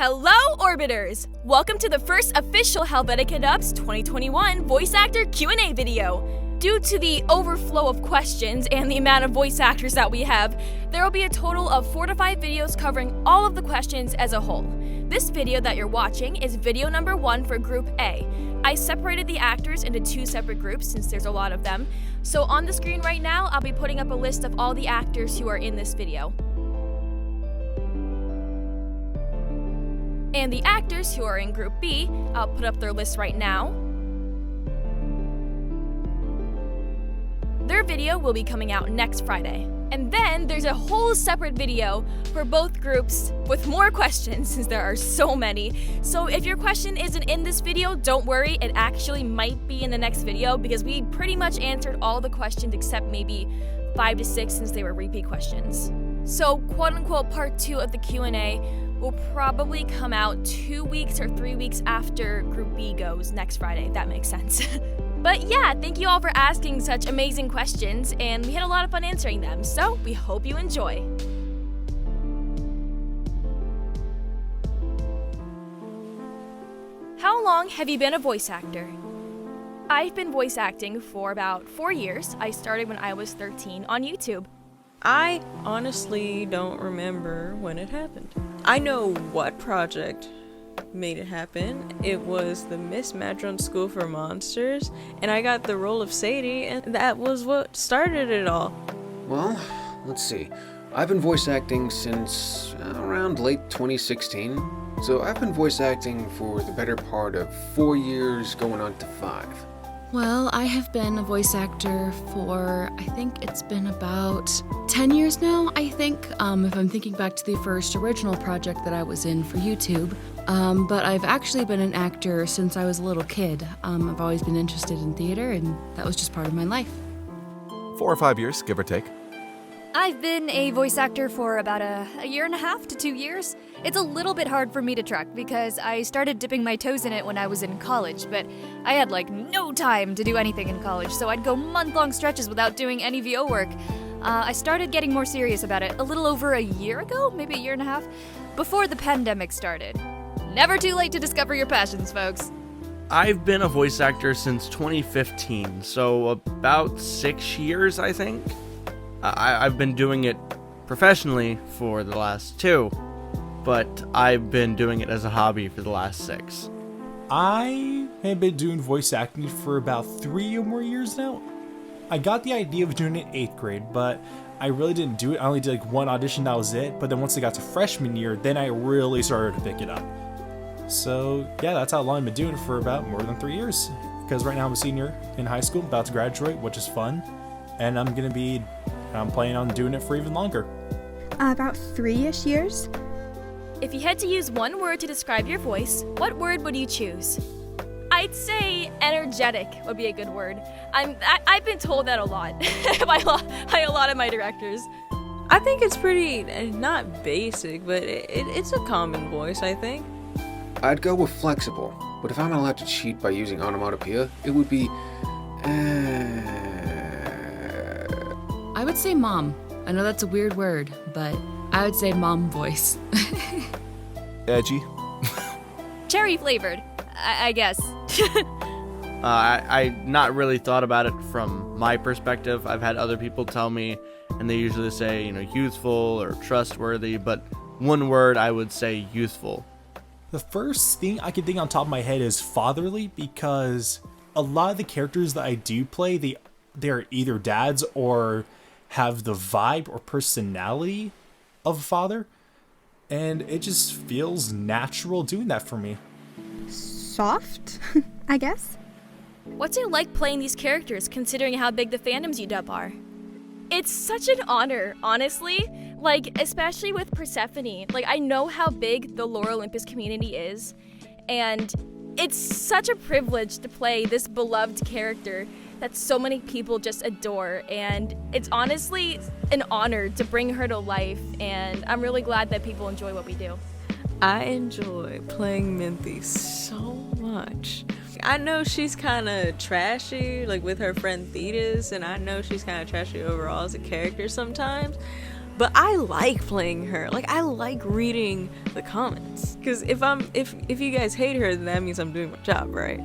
Hello, Orbiters! Welcome to the first official Helvetica Dubs 2021 voice actor Q&A video. Due to the overflow of questions and the amount of voice actors that we have, there will be a total of 4 to 5 videos covering all of the questions as a whole. This video that you're watching is video number 1 for Group A. I separated the actors into 2 separate groups since there's a lot of them. So on the screen right now, I'll be putting up a list of all the actors who are in this video. And the actors who are in Group B, I'll put up their list right now. Their video will be coming out next Friday. And then there's a whole separate video for both groups with more questions since there are so many. So if your question isn't in this video, don't worry, it actually might be in the next video because we pretty much answered all the questions except maybe 5 to 6 since they were repeat questions. So quote-unquote part 2 of the Q&A will probably come out 2 weeks or 3 weeks after Group B goes next Friday, if that makes sense. But yeah, thank you all for asking such amazing questions, and we had a lot of fun answering them, so we hope you enjoy. How long have you been a voice actor? I've been voice acting for about 4 years. I started when I was 13 on YouTube. I honestly don't remember when it happened. I know what project made it happen. It was the Miss Madron School for Monsters, and I got the role of Sadie, and that was what started it all. Well, let's see. I've been voice acting since around late 2016, so I've been voice acting for the better part of 4 years, going on to 5. Well, I have been a voice actor for, I think it's been about 10 years now, I think, if I'm thinking back to the first original project that I was in for YouTube. But I've actually been an actor since I was a little kid. I've always been interested in theater, and that was just part of my life. 4 or 5 years, give or take. I've been a voice actor for about a year and a half to 2 years. It's a little bit hard for me to track because I started dipping my toes in it when I was in college, but I had like no time to do anything in college, so I'd go month-long stretches without doing any VO work. I started getting more serious about it a little over a year ago, maybe a year and a half, before the pandemic started. Never too late to discover your passions, folks. I've been a voice actor since 2015, so about 6 years, I think. I've been doing it professionally for the last 2, but I've been doing it as a hobby for the last 6. I have been doing voice acting for about 3 or more years now. I got the idea of doing it in 8th grade, but I really didn't do it. I only did like 1 audition, that was it. But then once I got to freshman year, then I really started to pick it up. So yeah, that's how long I've been doing it for about more than 3 years. Because right now I'm a senior in high school, about to graduate, which is fun. And I'm planning on doing it for even longer. About 3-ish years. If you had to use one word to describe your voice, what word would you choose? I'd say energetic would be a good word. I've been told that a lot by a lot of my directors. I think it's pretty, not basic, but it's a common voice, I think. I'd go with flexible, but if I'm allowed to cheat by using onomatopoeia, it would be... I would say mom. I know that's a weird word, but I would say mom voice. Edgy. Cherry flavored, I guess. I not really thought about it from my perspective. I've had other people tell me, and they usually say, youthful or trustworthy, but one word I would say youthful. The first thing I can think on top of my head is fatherly, because a lot of the characters that I do play, they're either dads or have the vibe or personality of a father, and it just feels natural doing that for me. Soft, I guess. What's it like playing these characters, considering how big the fandoms you dub are? It's such an honor, honestly. Especially with Persephone. I know how big the Lore Olympus community is, and it's such a privilege to play this beloved character that so many people just adore, and it's honestly an honor to bring her to life, and I'm really glad that people enjoy what we do. I enjoy playing Minthy so much. I know she's kind of trashy, with her friend Thetis, and I know she's kind of trashy overall as a character sometimes, But I like playing her. Like, I like reading the comments. Because if you guys hate her, then that means I'm doing my job, right?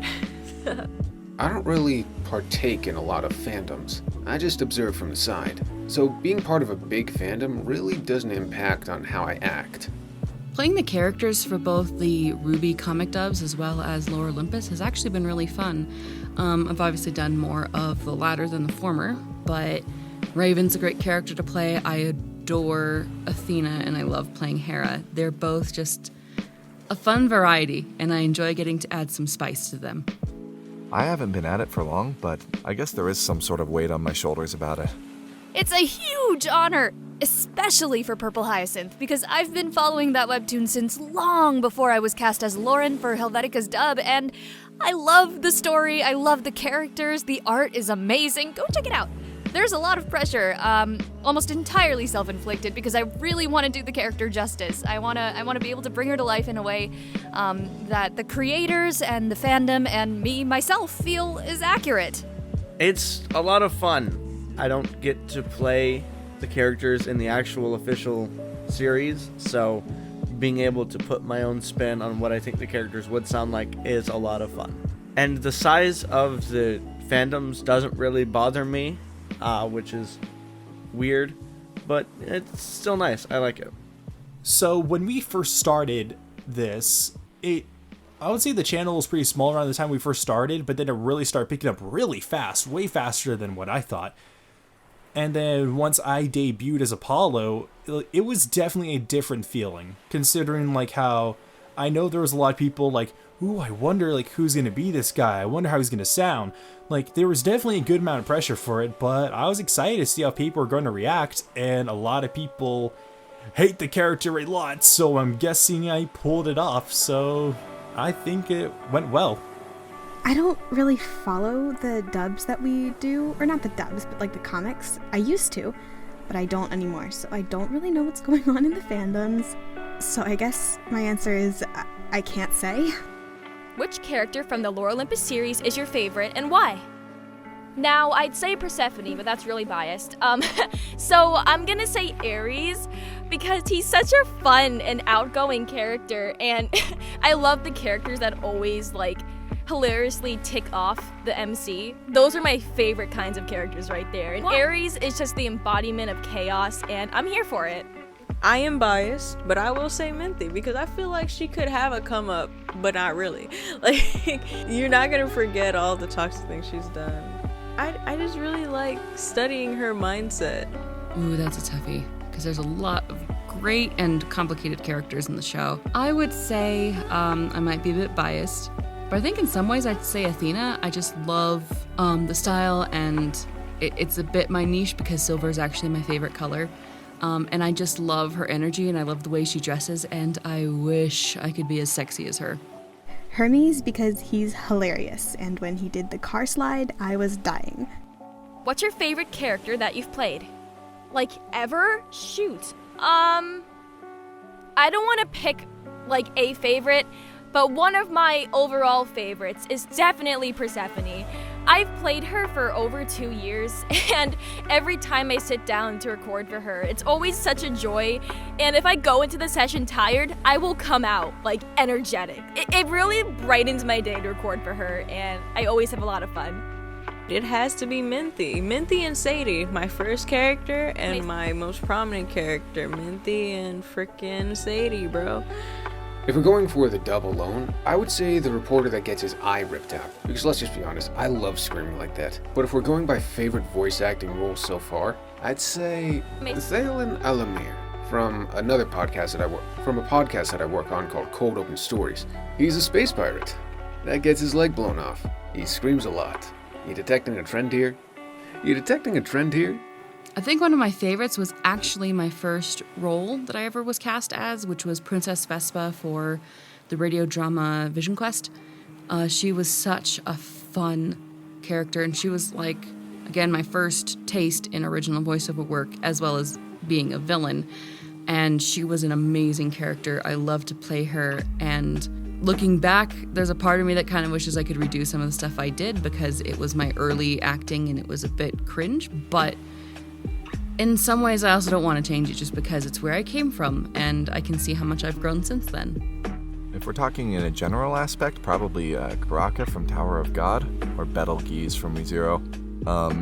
I don't really partake in a lot of fandoms. I just observe from the side. So being part of a big fandom really doesn't impact on how I act. Playing the characters for both the Ruby comic dubs as well as Lore Olympus has actually been really fun. I've obviously done more of the latter than the former, but Raven's a great character to play. I adore Athena and I love playing Hera. They're both just a fun variety, and I enjoy getting to add some spice to them. I haven't been at it for long, but I guess there is some sort of weight on my shoulders about it. It's a huge honor, especially for Purple Hyacinth, because I've been following that webtoon since long before I was cast as Lauren for Helvetica's dub, and I love the story, I love the characters, the art is amazing. Go check it out. There's a lot of pressure, almost entirely self-inflicted, because I really want to do the character justice. I want to be able to bring her to life in a way that the creators and the fandom and me, myself, feel is accurate. It's a lot of fun. I don't get to play the characters in the actual official series, so being able to put my own spin on what I think the characters would sound like is a lot of fun. And the size of the fandoms doesn't really bother me, which is weird, but it's still nice. I like it. So when we first started this, I would say the channel was pretty small around the time we first started, but then it really started picking up really fast, way faster than what I thought. And then once I debuted as Apollo, it was definitely a different feeling, considering like how I know there was a lot of people like, ooh, I wonder like who's going to be this guy. I wonder how he's going to sound. Like there was definitely a good amount of pressure for it, but I was excited to see how people were going to react, and a lot of people hate the character a lot, so I'm guessing I pulled it off, so I think it went well. I don't really follow the dubs that we do, or not the dubs, but like the comics. I used to, but I don't anymore, so I don't really know what's going on in the fandoms. So I guess my answer is I can't say. Which character from the Lore Olympus series is your favorite and why? Now, I'd say Persephone, but that's really biased. So I'm gonna say Ares because he's such a fun and outgoing character, and I love the characters that always like hilariously tick off the MC. Those are my favorite kinds of characters right there. And Ares is just the embodiment of chaos, and I'm here for it. I am biased, but I will say Minty because I feel like she could have a come up, but not really. Like, you're not gonna forget all the toxic things she's done. I just really like studying her mindset. Ooh, that's a toughie, because there's a lot of great and complicated characters in the show. I would say I might be a bit biased, but I think in some ways I'd say Athena. I just love the style, and it's a bit my niche because silver is actually my favorite color. And I just love her energy, and I love the way she dresses, and I wish I could be as sexy as her. Hermes because he's hilarious, and when he did the car slide, I was dying. What's your favorite character that you've played? Like, ever? Shoot. I don't want to pick, like, a favorite, but one of my overall favorites is definitely Persephone. I've played her for over 2 years, and every time I sit down to record for her, it's always such a joy, and if I go into the session tired, I will come out, like, energetic. It really brightens my day to record for her, and I always have a lot of fun. It has to be Minty. Minty and Sadie, my first character and my most prominent character. Minty and frickin' Sadie, bro. If we're going for the dub alone, I would say the reporter that gets his eye ripped out. Because let's just be honest, I love screaming like that. But if we're going by favorite voice acting roles so far, I'd say Thalen Alamir from a podcast that I work on called Cold Open Stories. He's a space pirate that gets his leg blown off. He screams a lot. You detecting a trend here? I think one of my favorites was actually my first role that I ever was cast as, which was Princess Vespa for the radio drama Vision Quest. She was such a fun character, and she was like, again, my first taste in original voiceover work, as well as being a villain. And she was an amazing character. I loved to play her, and looking back, there's a part of me that kind of wishes I could redo some of the stuff I did because it was my early acting and it was a bit cringe, but in some ways, I also don't want to change it just because it's where I came from, and I can see how much I've grown since then. If we're talking in a general aspect, probably Karaka from Tower of God, or Betelgeuse from ReZero.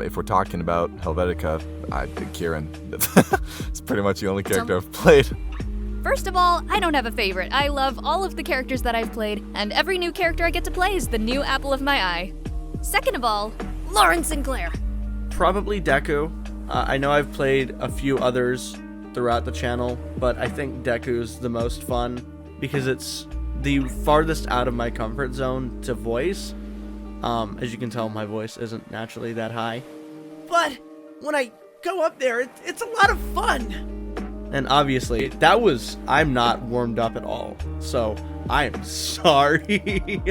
If we're talking about Helvetica, I think Kieran. It's pretty much the only character I've played. First of all, I don't have a favorite. I love all of the characters that I've played, and every new character I get to play is the new apple of my eye. Second of all, Lauren Sinclair. Probably Deku. I know I've played a few others throughout the channel, but I think Deku's the most fun because it's the farthest out of my comfort zone to voice. As you can tell, my voice isn't naturally that high. But when I go up there, it's a lot of fun. And obviously, I'm not warmed up at all, so I am sorry.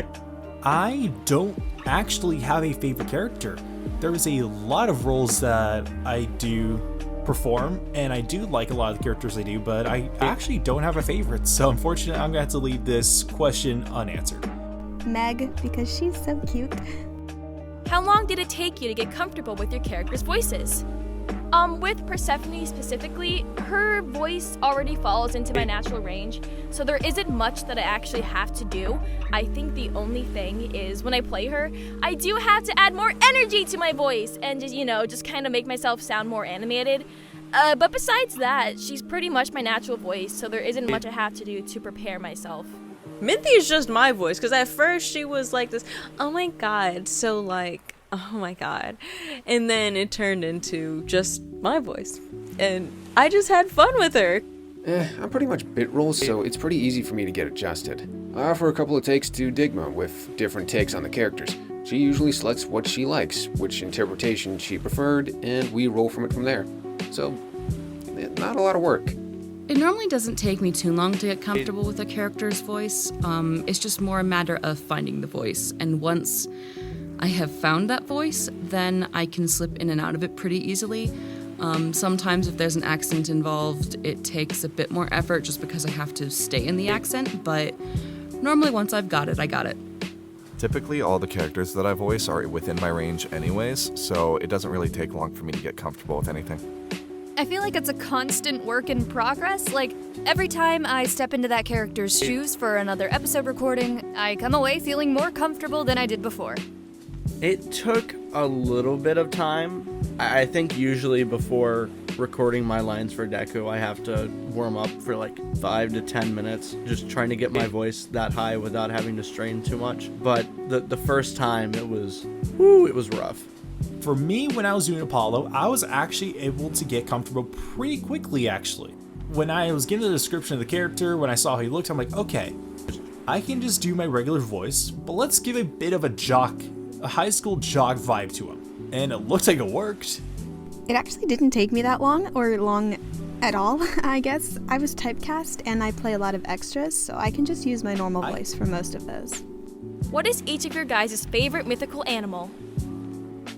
I don't actually have a favorite character. There's a lot of roles that I do perform, and I do like a lot of the characters I do, but I actually don't have a favorite, so unfortunately I'm going to have to leave this question unanswered. Meg, because she's so cute. How long did it take you to get comfortable with your characters' voices? With Persephone specifically, her voice already falls into my natural range, so there isn't much that I actually have to do. I think the only thing is when I play her, I do have to add more energy to my voice and just kind of make myself sound more animated. But besides that, she's pretty much my natural voice, so there isn't much I have to do to prepare myself. Minty is just my voice, because at first she was like this, oh my god, so like, oh my god. And then it turned into just my voice. And I just had fun with her. I'm pretty much bit roll, so it's pretty easy for me to get adjusted. I offer a couple of takes to Digma with different takes on the characters. She usually selects what she likes, which interpretation she preferred, and we roll from it from there. So, not a lot of work. It normally doesn't take me too long to get comfortable with a character's voice. It's just more a matter of finding the voice. And once I have found that voice, then I can slip in and out of it pretty easily. Sometimes if there's an accent involved, it takes a bit more effort just because I have to stay in the accent, but normally once I've got it, I got it. Typically, all the characters that I voice are within my range anyways, so it doesn't really take long for me to get comfortable with anything. I feel like it's a constant work in progress. Like, every time I step into that character's shoes for another episode recording, I come away feeling more comfortable than I did before. It took a little bit of time. I think usually before recording my lines for Deku, I have to warm up for like 5 to 10 minutes, just trying to get my voice that high without having to strain too much. But the first time, it was rough. For me, when I was doing Apollo, I was actually able to get comfortable pretty quickly, actually. When I was getting the description of the character, when I saw how he looked, I'm like, okay, I can just do my regular voice, but let's give a bit of a high school jock vibe to him. And it looks like it worked. It actually didn't take me that long, or long at all, I guess. I was typecast, and I play a lot of extras, so I can just use my normal voice for most of those. What is each of your guys' favorite mythical animal?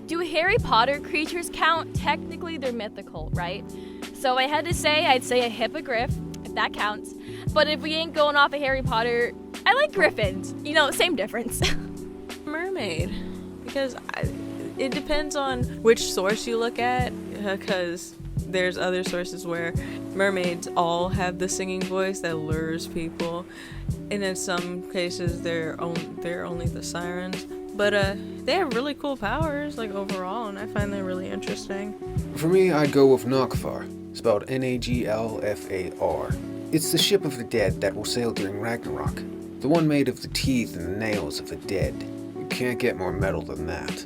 Do Harry Potter creatures count? Technically, they're mythical, right? So I had to say, I'd say a hippogriff, if that counts. But if we ain't going off of Harry Potter, I like griffins. Same difference. Mermaid. Because it depends on which source you look at, because there's other sources where mermaids all have the singing voice that lures people. And in some cases, they're only the sirens. But they have really cool powers, like, overall, and I find them really interesting. For me, I'd go with Naglfar, spelled Naglfar. It's the ship of the dead that will sail during Ragnarok. The one made of the teeth and the nails of the dead. You can't get more metal than that.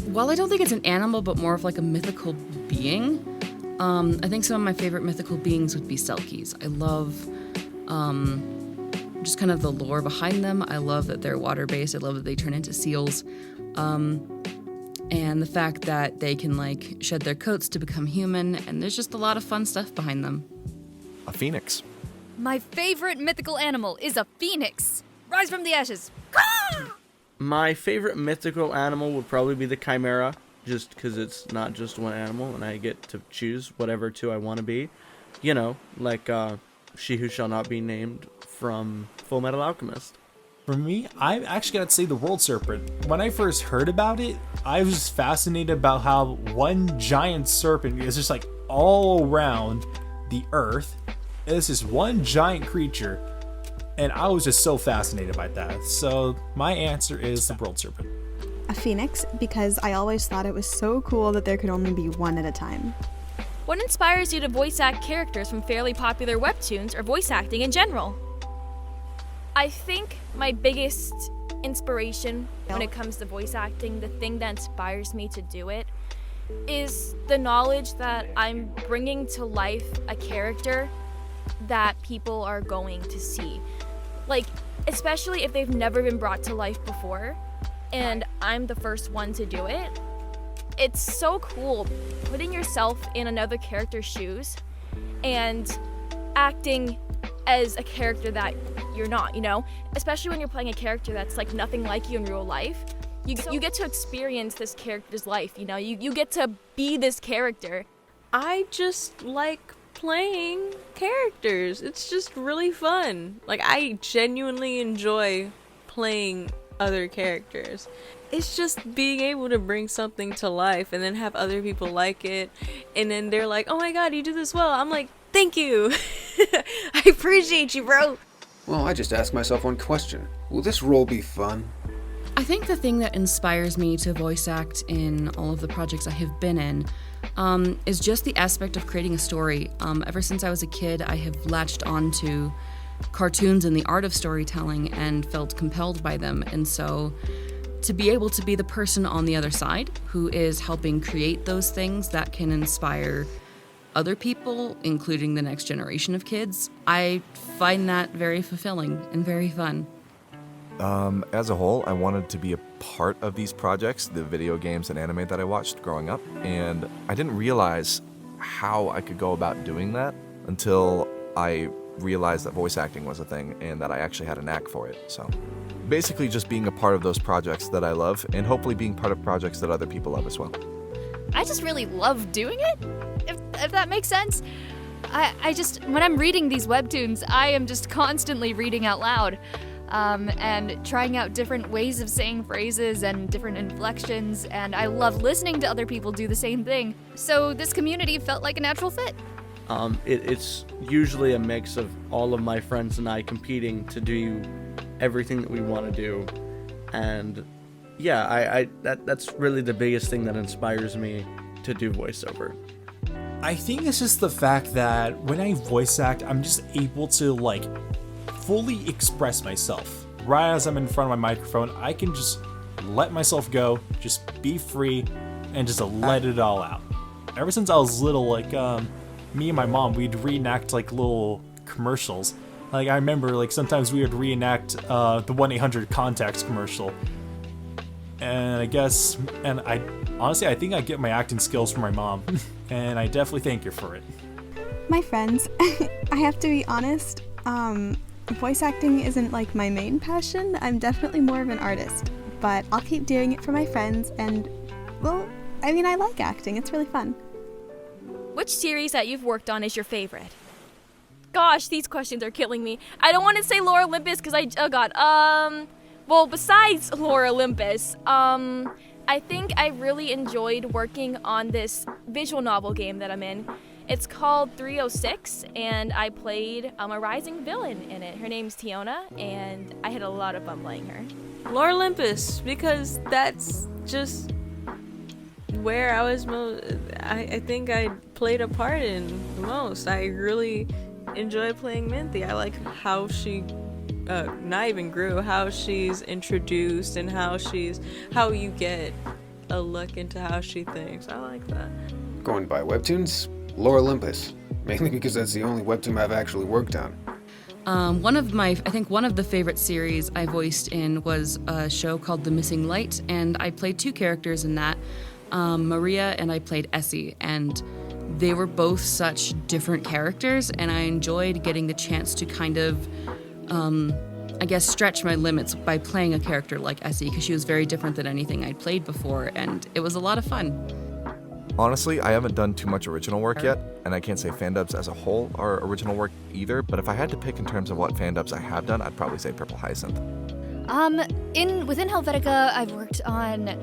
While I don't think it's an animal, but more of like a mythical being, I think some of my favorite mythical beings would be Selkies. I love just kind of the lore behind them. I love that they're water-based. I love that they turn into seals. And the fact that they can, like, shed their coats to become human, and there's just a lot of fun stuff behind them. A phoenix. My favorite mythical animal is a phoenix. Rise from the ashes. My favorite mythical animal would probably be the Chimera, just because it's not just one animal, and I get to choose whatever two I want to be. Like She Who Shall Not Be Named from Full Metal Alchemist. For me, I actually got to say the World Serpent. When I first heard about it, I was fascinated about how one giant serpent is just like all around the earth. It's this one giant creature, and I was just so fascinated by that. So my answer is the world serpent. A phoenix, because I always thought it was so cool that there could only be one at a time. What inspires you to voice act characters from fairly popular webtoons or voice acting in general? I think my biggest inspiration when it comes to voice acting, the thing that inspires me to do it, is the knowledge that I'm bringing to life a character that people are going to see. Like, especially if they've never been brought to life before, and I'm the first one to do it. It's so cool putting yourself in another character's shoes and acting as a character that you're not, you know? Especially when you're playing a character that's like nothing like you in real life. You get to experience this character's life, you know? You get to be this character. I just like playing characters. It's just really fun. Like, I genuinely enjoy playing other characters. It's just being able to bring something to life and then have other people like it, and then they're like, oh my god, you do this well. I'm like, thank you. I appreciate you, bro. Well, I just asked myself one question. Will this role be fun? I think the thing that inspires me to voice act in all of the projects I have been in is just the aspect of creating a story. Ever since I was a kid, I have latched on to cartoons and the art of storytelling and felt compelled by them. And so to be able to be the person on the other side who is helping create those things that can inspire other people, including the next generation of kids, I find that very fulfilling and very fun. As a whole, I wanted to be a part of these projects, the video games and anime that I watched growing up, and I didn't realize how I could go about doing that until I realized that voice acting was a thing and that I actually had a knack for it. So basically just being a part of those projects that I love, and hopefully being part of projects that other people love as well. I just really love doing it, if that makes sense. I just, when I'm reading these webtoons, I am just constantly reading out loud. And trying out different ways of saying phrases and different inflections, and I love listening to other people do the same thing. So this community felt like a natural fit. It's usually a mix of all of my friends and I competing to do everything that we want to do, and yeah, that's really the biggest thing that inspires me to do voiceover. I think it's just the fact that when I voice act, I'm just able to like fully express myself. Right as I'm in front of my microphone, I can just let myself go, just be free, and just let it all out. Ever since I was little, like me and my mom, we'd reenact like little commercials. Like I remember, like sometimes we would reenact the 1-800 contacts commercial. And I honestly, I think I get my acting skills from my mom, and I definitely thank her for it. My friends, I have to be honest, voice acting isn't like my main passion. I'm definitely more of an artist, but I'll keep doing it for my friends, and well, I mean, I like acting. It's really fun. Which series that you've worked on is your favorite? Gosh, these questions are killing me. I don't want to say Lore Olympus because well, besides Lore Olympus, I think I really enjoyed working on this visual novel game that I'm in. It's called 306, and I played a rising villain in it. Her name's Tiona, and I had a lot of fun playing her. Lore Olympus, because that's just where I was I think I played a part in the most. I really enjoy playing Minthy. I like how she not even grew, how she's introduced, and how you get a look into how she thinks. I like that. Going by webtoons, Lore Olympus, mainly because that's the only webtoon I've actually worked on. One of the favorite series I voiced in was a show called The Missing Light, and I played two characters in that, Maria and I played Essie, and they were both such different characters, and I enjoyed getting the chance to kind of, stretch my limits by playing a character like Essie, because she was very different than anything I'd played before, and it was a lot of fun. Honestly, I haven't done too much original work yet, and I can't say fandubs as a whole are original work either, but if I had to pick in terms of what fandubs I have done, I'd probably say Purple Hyacinth. Within Helvetica, I've worked on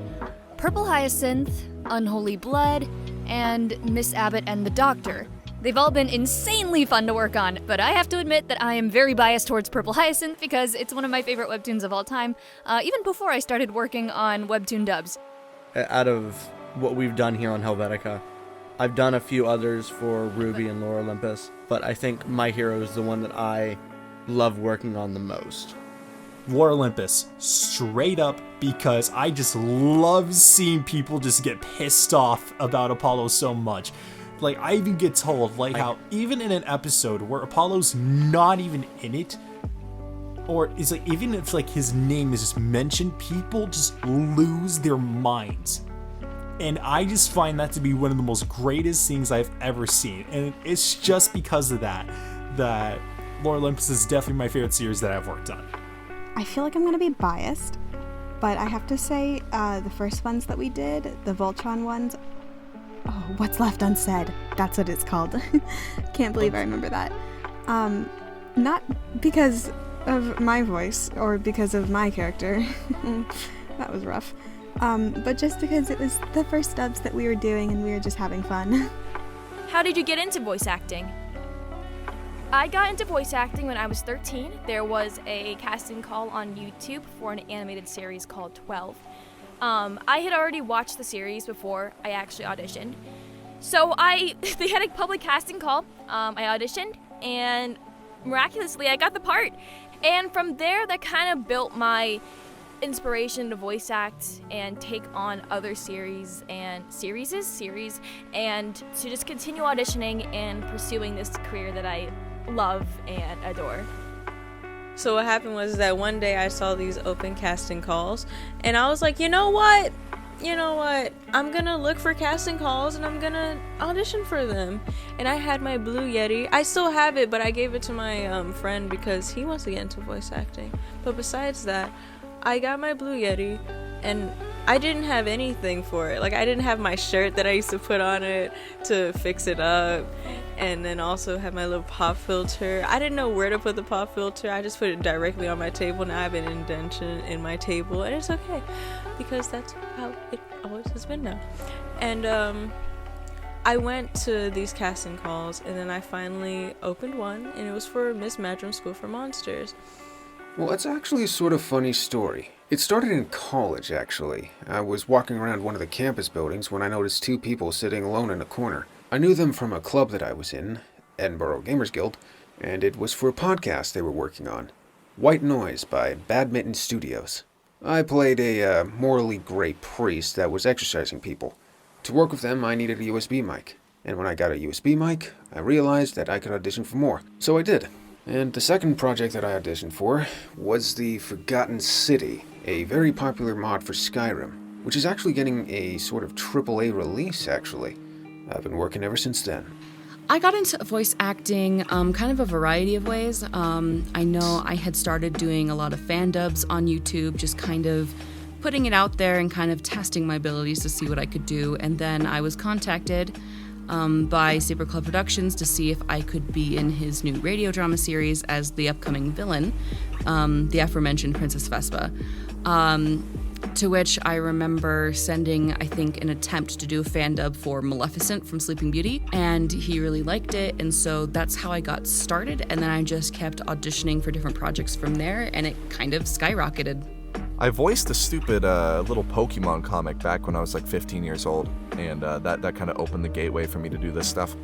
Purple Hyacinth, Unholy Blood, and Miss Abbott and the Doctor. They've all been insanely fun to work on, but I have to admit that I am very biased towards Purple Hyacinth because it's one of my favorite webtoons of all time, even before I started working on webtoon dubs. Out of what we've done here on Helvetica, I've done a few others for Ruby and Lore Olympus, but I think My Hero is the one that I love working on the most. War Olympus, straight up, because I just love seeing people just get pissed off about Apollo so much. Like, I even get told, like, how even in an episode where Apollo's not even in it, or it's like, even if, like, his name is just mentioned, people just lose their minds. And I just find that to be one of the most greatest things I've ever seen. And it's just because of that Lore Olympus is definitely my favorite series that I've worked on. I feel like I'm going to be biased, but I have to say the first ones that we did, the Voltron ones, oh, What's Left Unsaid, that's what it's called. Can't believe I remember that. Not because of my voice or because of my character. That was rough. But just because it was the first dubs that we were doing and we were just having fun. How did you get into voice acting? I got into voice acting when I was 13. There was a casting call on YouTube for an animated series called 12. I had already watched the series before I actually auditioned. So they had a public casting call. I auditioned, and miraculously I got the part. And from there, that kind of built my inspiration to voice act and take on other series and to just continue auditioning and pursuing this career that I love and adore. So what happened was that one day I saw these open casting calls, and I was like, you know what? I'm gonna look for casting calls and I'm gonna audition for them. And I had my Blue Yeti. I still have it, but I gave it to my friend because he wants to get into voice acting. But besides that, I got my Blue Yeti, and I didn't have anything for it. Like, I didn't have my shirt that I used to put on it to fix it up, and then also have my little pop filter. I didn't know where to put the pop filter. I just put it directly on my table. Now I have an indentation in my table, and it's okay because that's how it always has been now. And I went to these casting calls, and then I finally opened one, and it was for Miss Madron School for Monsters. Well, it's actually a sort of funny story. It started in college, actually. I was walking around one of the campus buildings when I noticed two people sitting alone in a corner. I knew them from a club that I was in, Edinburgh Gamers Guild, and it was for a podcast they were working on, White Noise by Badminton Studios. I played a morally gray priest that was exorcising people. To work with them, I needed a USB mic, and when I got a USB mic, I realized that I could audition for more, so I did. And the second project that I auditioned for was the Forgotten City, a very popular mod for Skyrim, which is actually getting a sort of AAA release, actually. I've been working ever since then. I got into voice acting kind of a variety of ways. I know I had started doing a lot of fan dubs on YouTube, just kind of putting it out there and kind of testing my abilities to see what I could do. And then I was contacted by Saber Club Productions to see if I could be in his new radio drama series as the upcoming villain, the aforementioned Princess Vespa. To which I remember sending, I think, an attempt to do a fan dub for Maleficent from Sleeping Beauty, and he really liked it, and so that's how I got started, and then I just kept auditioning for different projects from there, and it kind of skyrocketed. I voiced a stupid little Pokemon comic back when I was like 15 years old, and that kind of opened the gateway for me to do this stuff.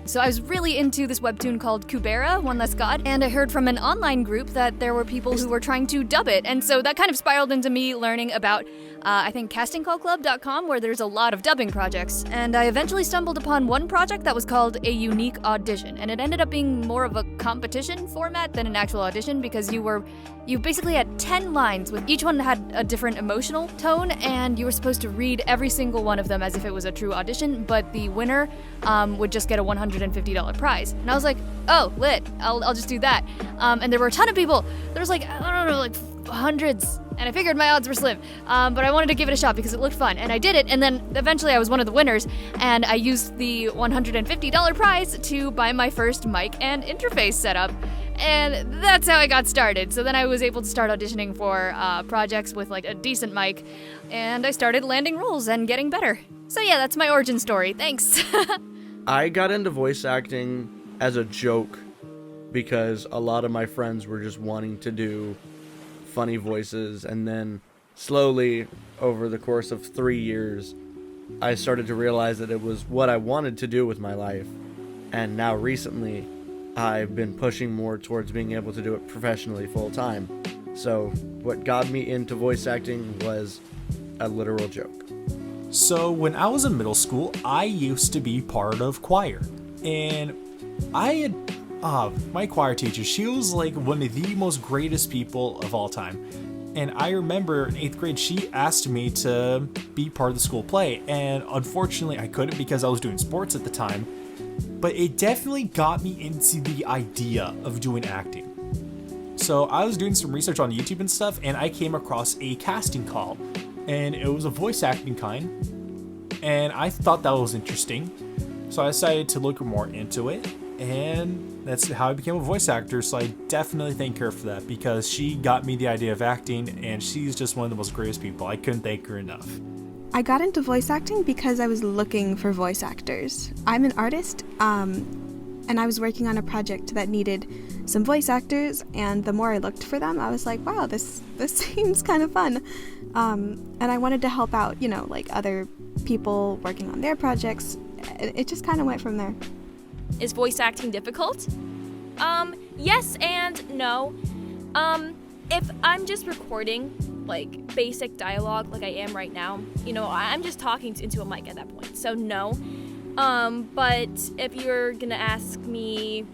So I was really into this webtoon called Kubera, One Less God, and I heard from an online group that there were people who were trying to dub it, and so that kind of spiraled into me learning about, I think, castingcallclub.com, where there's a lot of dubbing projects, and I eventually stumbled upon one project that was called A Unique Audition, and it ended up being more of a competition format than an actual audition, because you basically had 10 lines, with each one had a different emotional tone, and you were supposed to read every single one of them as if it was a true audition, but the winner would just get a $150 prize. And I was like, oh, lit, I'll just do that. And there were a ton of people. There was like, I don't know, like hundreds, and I figured my odds were slim, but I wanted to give it a shot because it looked fun, and I did it, and then eventually I was one of the winners, and I used the $150 prize to buy my first mic and interface setup, and that's how I got started. So then I was able to start auditioning for projects with like a decent mic, and I started landing roles and getting better. So yeah, that's my origin story. Thanks. I got into voice acting as a joke because a lot of my friends were just wanting to do funny voices, and then slowly, over the course of 3 years, I started to realize that it was what I wanted to do with my life. And now recently, I've been pushing more towards being able to do it professionally full time. So what got me into voice acting was a literal joke. So when I was in middle school, I used to be part of choir. And I had, my choir teacher, she was like one of the most greatest people of all time. And I remember in 8th grade, she asked me to be part of the school play. And unfortunately, I couldn't because I was doing sports at the time. But it definitely got me into the idea of doing acting. So I was doing some research on YouTube and stuff, and I came across a casting call. And it was a voice acting kind. And I thought that was interesting. So I decided to look more into it. And that's how I became a voice actor, so I definitely thank her for that, because she got me the idea of acting, and she's just one of the most greatest people. I couldn't thank her enough. I got into voice acting because I was looking for voice actors. I'm an artist, and I was working on a project that needed some voice actors, and the more I looked for them, I was like, wow, this seems kind of fun. And I wanted to help out, like other people working on their projects. It just kind of went from there. Is voice acting difficult? Yes and no. If I'm just recording, like, basic dialogue like I am right now, I'm just talking into a mic at that point, so no. But if you're gonna ask me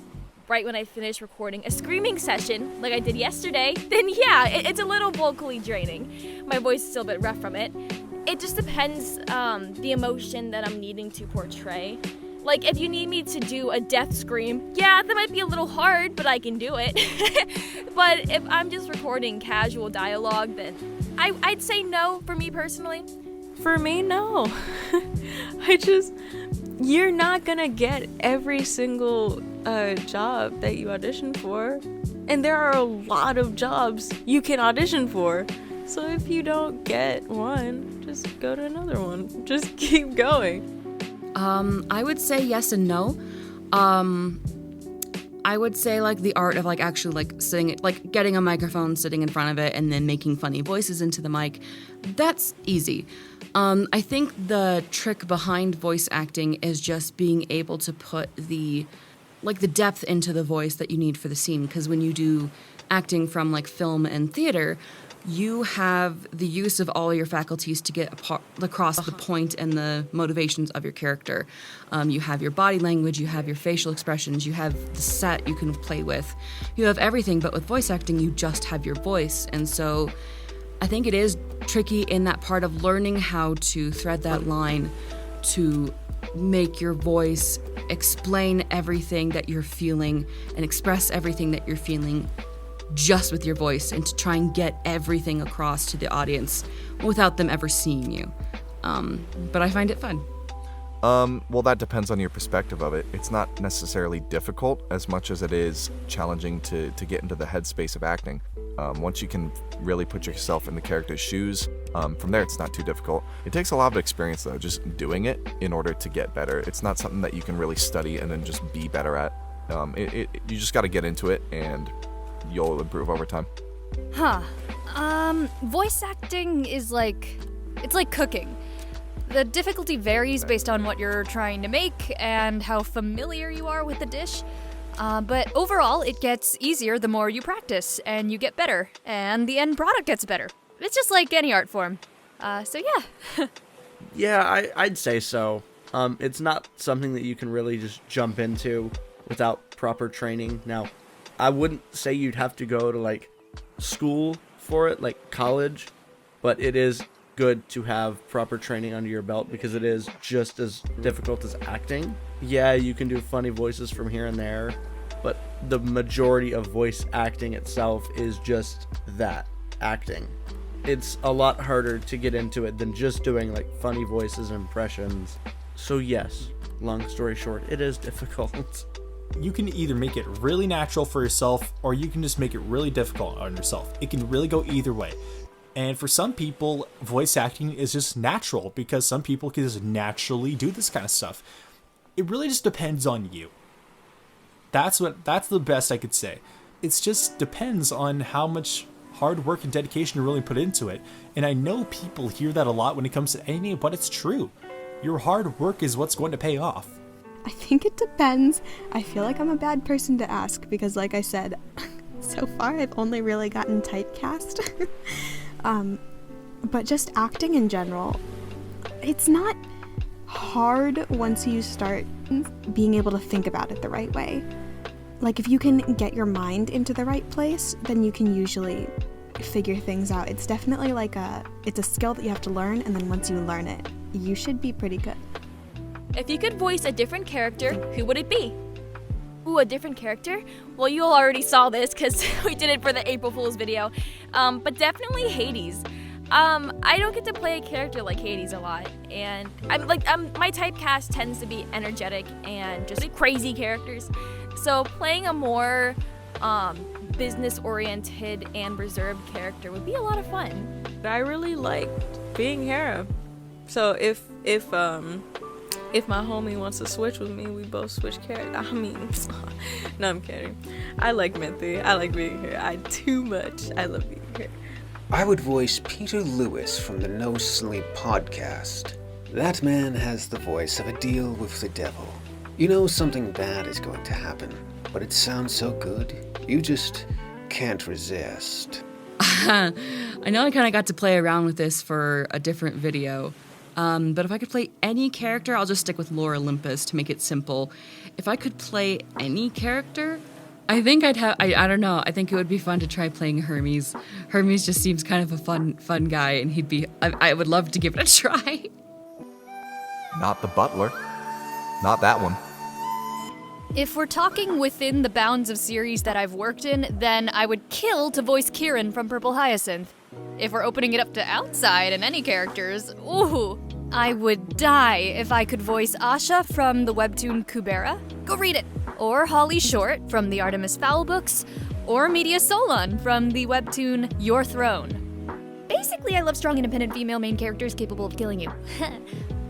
right when I finish recording a screaming session like I did yesterday, then yeah, it's a little vocally draining. My voice is still a bit rough from it. It just depends the emotion that I'm needing to portray. Like, if you need me to do a death scream, yeah, that might be a little hard, but I can do it. But if I'm just recording casual dialogue, then I'd say no for me personally. For me, no. You're not gonna get every single job that you audition for. And there are a lot of jobs you can audition for. So if you don't get one, just go to another one. Just keep going. I would say yes and no. I would say, like, the art of, like, actually, like, sitting, like, getting a microphone, sitting in front of it, and then making funny voices into the mic, that's easy. I think the trick behind voice acting is just being able to put the depth into the voice that you need for the scene, because when you do acting from, like, film and theater, you have the use of all your faculties to get across the point and the motivations of your character. You have your body language, you have your facial expressions, you have the set you can play with. You have everything, but with voice acting, you just have your voice. And so I think it is tricky in that part of learning how to thread that line to make your voice explain everything that you're feeling and express everything that you're feeling just with your voice, and to try and get everything across to the audience without them ever seeing you. But I find it fun. Well, that depends on your perspective of it. It's not necessarily difficult as much as it is challenging to get into the headspace of acting. Once you can really put yourself in the character's shoes, from there it's not too difficult. It takes a lot of experience, though, just doing it in order to get better. It's not something that you can really study and then just be better at. You just got to get into it, and you'll improve over time. Voice acting is it's like cooking. The difficulty varies based on what you're trying to make and how familiar you are with the dish. But overall, it gets easier the more you practice, and you get better, and the end product gets better. It's just like any art form. So yeah. Yeah, I'd say so. It's not something that you can really just jump into without proper training. Now, I wouldn't say you'd have to go to, like, school for it, like college, but it is good to have proper training under your belt, because it is just as difficult as acting. Yeah, you can do funny voices from here and there, but the majority of voice acting itself is just that, acting. It's a lot harder to get into it than just doing, like, funny voices and impressions. So yes, long story short, it is difficult. You can either make it really natural for yourself, or you can just make it really difficult on yourself. It can really go either way. And for some people, voice acting is just natural because some people can just naturally do this kind of stuff. It really just depends on you. That's the best I could say. It just depends on how much hard work and dedication you really put into it. And I know people hear that a lot when it comes to anything, but it's true. Your hard work is what's going to pay off. I think it depends. I feel like I'm a bad person to ask because, like I said, so far I've only really gotten typecast. But just acting in general, it's not hard once you start being able to think about it the right way. Like, if you can get your mind into the right place, then you can usually figure things out. It's definitely like it's a skill that you have to learn, and then once you learn it, you should be pretty good. If you could voice a different character, who would it be? Ooh, a different character? Well, you all already saw this because we did it for the April Fool's video. But definitely Hades. I don't get to play a character like Hades a lot, and my typecast tends to be energetic and just crazy characters. So playing a more business-oriented and reserved character would be a lot of fun. I really liked being Hera. So if my homie wants to switch with me, we both switch characters. I mean, no, I'm kidding. I like Menthy. I like being here. I love being here. I would voice Peter Lewis from the No Sleep podcast. That man has the voice of a deal with the devil. You know something bad is going to happen, but it sounds so good, you just can't resist. I know I kind of got to play around with this for a different video. But if I could play any character, I'll just stick with Lore Olympus to make it simple. If I could play any character, I think I don't know, I think it would be fun to try playing Hermes. Hermes just seems kind of a fun guy, and I would love to give it a try. Not the Butler. Not that one. If we're talking within the bounds of series that I've worked in, then I would kill to voice Kieran from Purple Hyacinth. If we're opening it up to outside and any characters, ooh, I would die if I could voice Asha from the webtoon Kubera. Go read it. Or Holly Short from the Artemis Fowl books, or Media Solon from the webtoon Your Throne. Basically, I love strong, independent female main characters capable of killing you.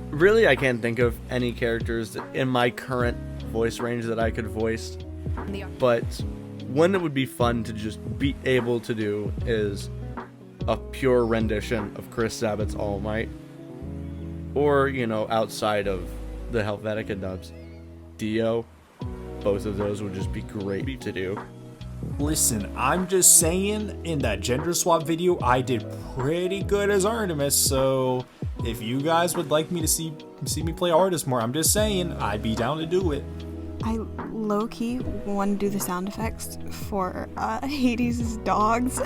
Really, I can't think of any characters in my current voice range that I could voice. But one that would be fun to just be able to do is a pure rendition of Chris Sabat's All Might. Or, outside of the Helvetica dubs, Dio. Both of those would just be great to do. Listen, I'm just saying, in that gender swap video, I did pretty good as Artemis, so if you guys would like me to see me play Artemis more, I'm just saying, I'd be down to do it. I low-key want to do the sound effects for Hades' dogs.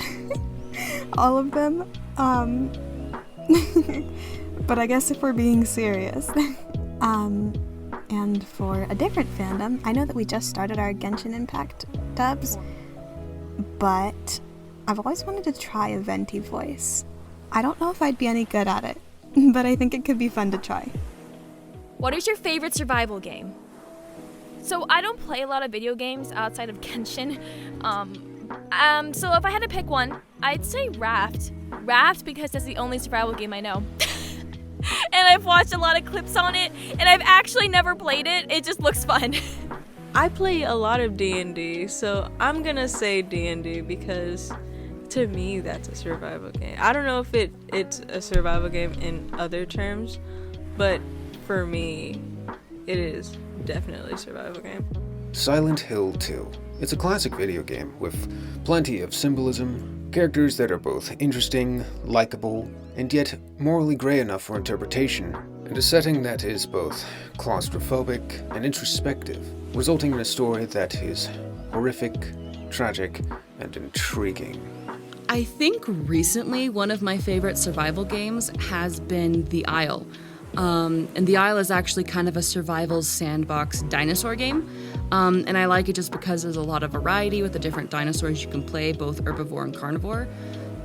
All of them. But I guess if we're being serious. And for a different fandom, I know that we just started our Genshin Impact dubs, but I've always wanted to try a Venti voice. I don't know if I'd be any good at it, but I think it could be fun to try. What is your favorite survival game? So I don't play a lot of video games outside of Genshin. So if I had to pick one, I'd say Raft. Raft because that's the only survival game I know. And I've watched a lot of clips on it, and I've actually never played it. It just looks fun. I play a lot of D&D, so I'm gonna say D&D because to me that's a survival game. I don't know if it's a survival game in other terms, but for me, it is definitely a survival game. Silent Hill 2. It's a classic video game with plenty of symbolism, characters that are both interesting, likable, and yet morally gray enough for interpretation, and a setting that is both claustrophobic and introspective, resulting in a story that is horrific, tragic, and intriguing. I think recently one of my favorite survival games has been The Isle. And The Isle is actually kind of a survival sandbox dinosaur game. And I like it just because there's a lot of variety with the different dinosaurs you can play, both herbivore and carnivore.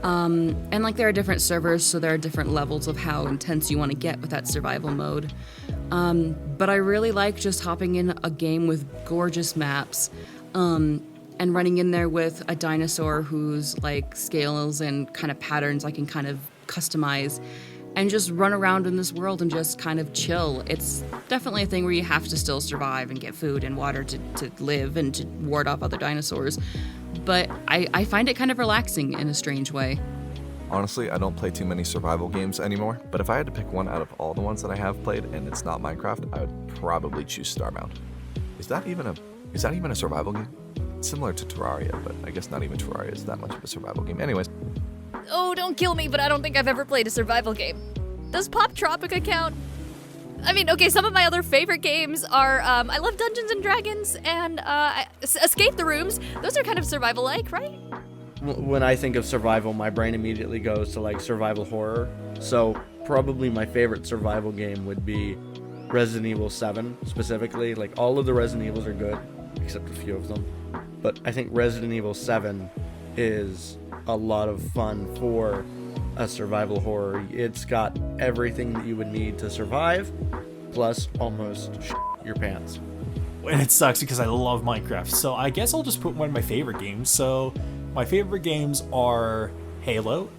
And there are different servers, so there are different levels of how intense you want to get with that survival mode. But I really like just hopping in a game with gorgeous maps. and running in there with a dinosaur whose like scales and kind of patterns I can kind of customize and just run around in this world and just kind of chill. It's definitely a thing where you have to still survive and get food and water to live and to ward off other dinosaurs. But I find it kind of relaxing in a strange way. Honestly, I don't play too many survival games anymore, but if I had to pick one out of all the ones that I have played and it's not Minecraft, I would probably choose Starbound. Is that even a survival game? It's similar to Terraria, but I guess not even Terraria is that much of a survival game. Anyways. Oh, don't kill me, but I don't think I've ever played a survival game. Does Pop Tropica count? I mean, okay, some of my other favorite games are, I love Dungeons & Dragons and Escape the Rooms. Those are kind of survival-like, right? When I think of survival, my brain immediately goes to like survival horror. So probably my favorite survival game would be Resident Evil 7 specifically. Like all of the Resident Evils are good, except a few of them. But I think Resident Evil 7 is a lot of fun for a survival horror. It's got everything that you would need to survive, plus almost your pants. And it sucks because I love Minecraft, so I guess I'll just put one of my favorite games. So my favorite games are Halo,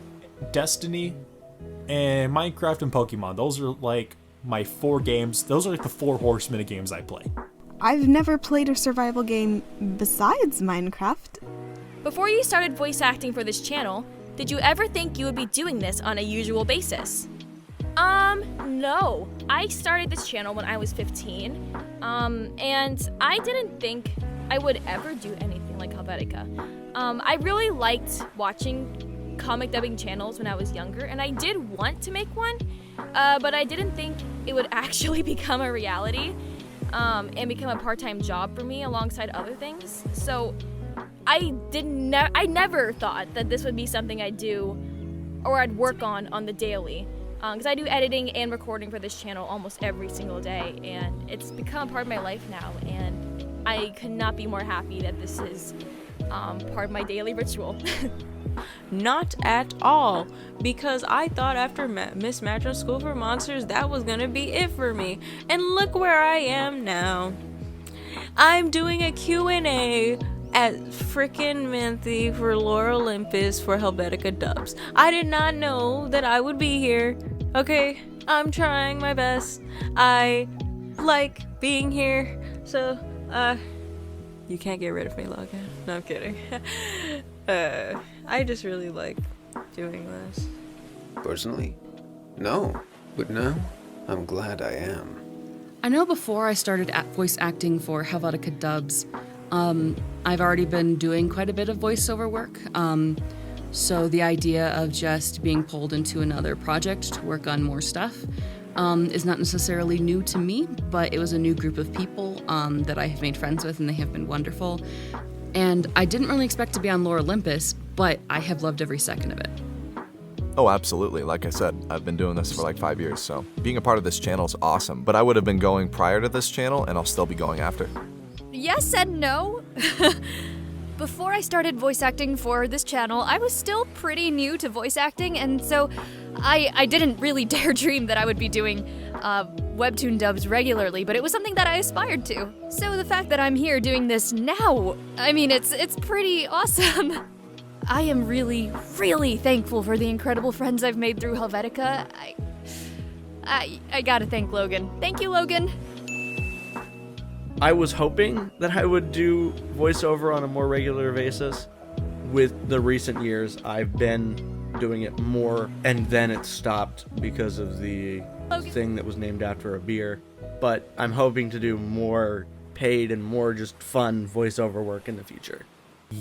Destiny, and Minecraft and Pokemon. Those are like my 4 games. Those are like the 4 horsemen of games I play. I've never played a survival game besides Minecraft. Before you started voice acting for this channel, did you ever think you would be doing this on a usual basis? No. I started this channel when I was 15, and I didn't think I would ever do anything like Helvetica. I really liked watching comic dubbing channels when I was younger, and I did want to make one, but I didn't think it would actually become a reality, and become a part-time job for me alongside other things. So I never thought that this would be something I'd do or I'd work on the daily. Because I do editing and recording for this channel almost every single day, and it's become a part of my life now, and I could not be more happy that this is part of my daily ritual. Not at all, because I thought after Miss Madron School for Monsters that was gonna be it for me, and look where I am now. I'm doing a Q&A at frickin' Minthy for Lore Olympus for Helvetica dubs. I did not know that I would be here. Okay, I'm trying my best. I like being here, so you can't get rid of me, Logan. No, I'm kidding. I just really like doing this. Personally, no. But now, I'm glad I am. I know before I started voice acting for Helvetica dubs, I've already been doing quite a bit of voiceover work. So the idea of just being pulled into another project to work on more stuff is not necessarily new to me, but it was a new group of people that I have made friends with, and they have been wonderful. And I didn't really expect to be on Lore Olympus, but I have loved every second of it. Oh, absolutely. Like I said, I've been doing this for like 5 years, so being a part of this channel is awesome. But I would have been going prior to this channel, and I'll still be going after. Yes and no. Before I started voice acting for this channel, I was still pretty new to voice acting, and so I didn't really dare dream that I would be doing WEBTOON dubs regularly, but it was something that I aspired to. So the fact that I'm here doing this now, I mean, it's pretty awesome. I am really, really thankful for the incredible friends I've made through Helvetica. I gotta thank Logan. Thank you, Logan. I was hoping that I would do voiceover on a more regular basis. With the recent years, I've been doing it more, and then it stopped because of the thing that was named after a beer. But I'm hoping to do more paid and more just fun voiceover work in the future.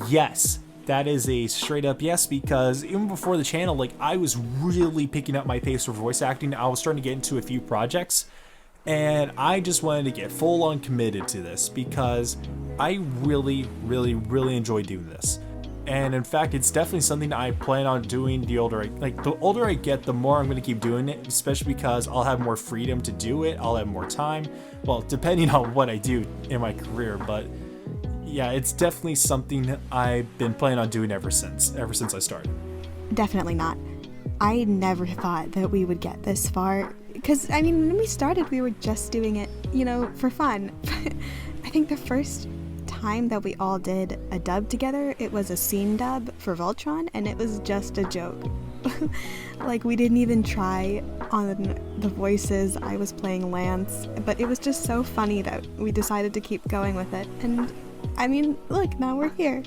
Yes, that is a straight up yes, because even before the channel, like, I was really picking up my pace for voice acting. I was starting to get into a few projects, and I just wanted to get full on committed to this because I really, really, really enjoy doing this. And in fact, it's definitely something I plan on doing the older I get, the more I'm going to keep doing it, especially because I'll have more freedom to do it. I'll have more time. Well, depending on what I do in my career, but yeah, it's definitely something I've been planning on doing ever since I started. Definitely not. I never thought that we would get this far. Because, I mean, when we started, we were just doing it, for fun. I think the first time that we all did a dub together, it was a scene dub for Voltron, and it was just a joke. Like, we didn't even try on the voices. I was playing Lance, but it was just so funny that we decided to keep going with it. And I mean, look, now we're here.